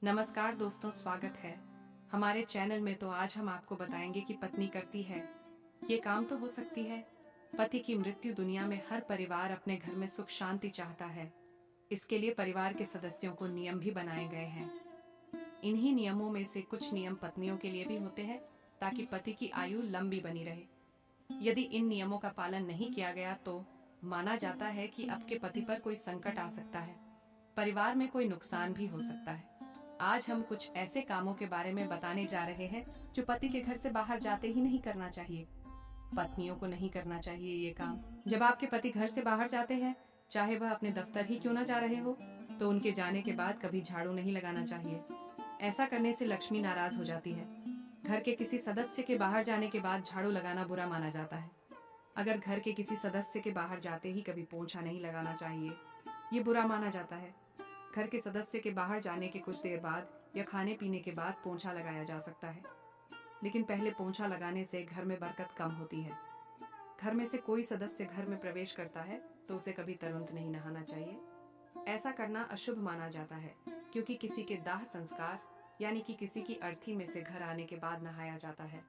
नमस्कार दोस्तों, स्वागत है हमारे चैनल में। तो आज हम आपको बताएंगे कि पत्नी करती है ये काम तो हो सकती है। पति की मृत्यु दुनिया में हर परिवार अपने घर में सुख शांति चाहता है। इसके लिए परिवार के सदस्यों को नियम भी बनाए गए हैं। इन्हीं नियमों में से कुछ नियम पत्नियों के लिए भी होते हैं ताकि पति की आयु लंबी बनी रहे। यदि इन नियमों का पालन नहीं किया गया तो माना जाता है कि आपके पति पर कोई संकट आ सकता है, परिवार में कोई नुकसान भी हो सकता है। आज हम कुछ ऐसे कामों के बारे में बताने जा रहे हैं जो पति के घर से बाहर जाते ही नहीं करना चाहिए। पत्नियों को नहीं करना चाहिए ये काम। जब आपके पति घर से बाहर जाते हैं, चाहे वह अपने दफ्तर ही क्यों न जा रहे हो, तो उनके जाने के बाद कभी झाड़ू नहीं लगाना चाहिए। ऐसा करने से लक्ष्मी नाराज हो जाती है। घर के किसी सदस्य के बाहर जाने के बाद झाड़ू लगाना बुरा माना जाता है। अगर घर के किसी सदस्य के बाहर जाते ही कभी पोंछा नहीं लगाना चाहिए, ये बुरा माना जाता है। घर के सदस्य के बाहर जाने के कुछ देर बाद या खाने पीने के बाद पोंछा लगाया जा सकता है, लेकिन पहले पोंछा लगाने से घर में बरकत कम होती है। घर में से कोई सदस्य घर में प्रवेश करता है तो उसे कभी तुरंत नहीं नहाना चाहिए। ऐसा करना अशुभ माना जाता है, क्योंकि किसी के दाह संस्कार यानी कि किसी की अर्थी में से घर आने के बाद नहाया जाता है।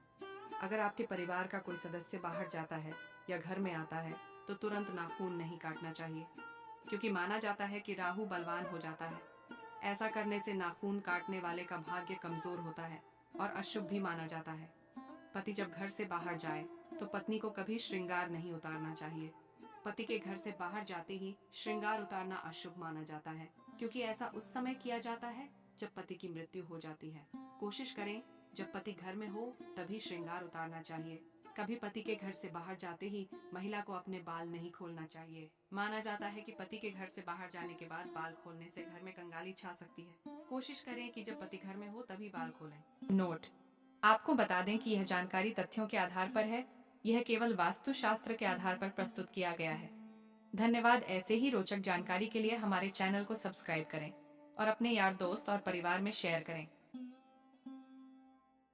अगर आपके परिवार का कोई सदस्य बाहर जाता है या घर में आता है तो तुरंत नाखून नहीं काटना चाहिए, क्योंकि माना जाता है कि राहु बलवान हो जाता है। ऐसा करने से नाखून काटने वाले का भाग्य कमजोर होता है और अशुभ भी माना जाता है। पति जब घर से बाहर जाए तो पत्नी को कभी श्रृंगार नहीं उतारना चाहिए। पति के घर से बाहर जाते ही श्रृंगार उतारना अशुभ माना जाता है, क्योंकि ऐसा उस समय किया जाता है जब पति की मृत्यु हो जाती है। कोशिश करें जब पति घर में हो तभी श्रृंगार उतारना चाहिए। कभी पति के घर से बाहर जाते ही महिला को अपने बाल नहीं खोलना चाहिए। माना जाता है कि पति के घर से बाहर जाने के बाद बाल खोलने से घर में कंगाली छा सकती है। कोशिश करें कि जब पति घर में हो तभी बाल खोलें। नोट: आपको बता दें कि यह जानकारी तथ्यों के आधार पर है, यह केवल वास्तुशास्त्र के आधार पर प्रस्तुत किया गया है। धन्यवाद। ऐसे ही रोचक जानकारी के लिए हमारे चैनल को सब्सक्राइब करें और अपने यार दोस्त और परिवार में शेयर करें।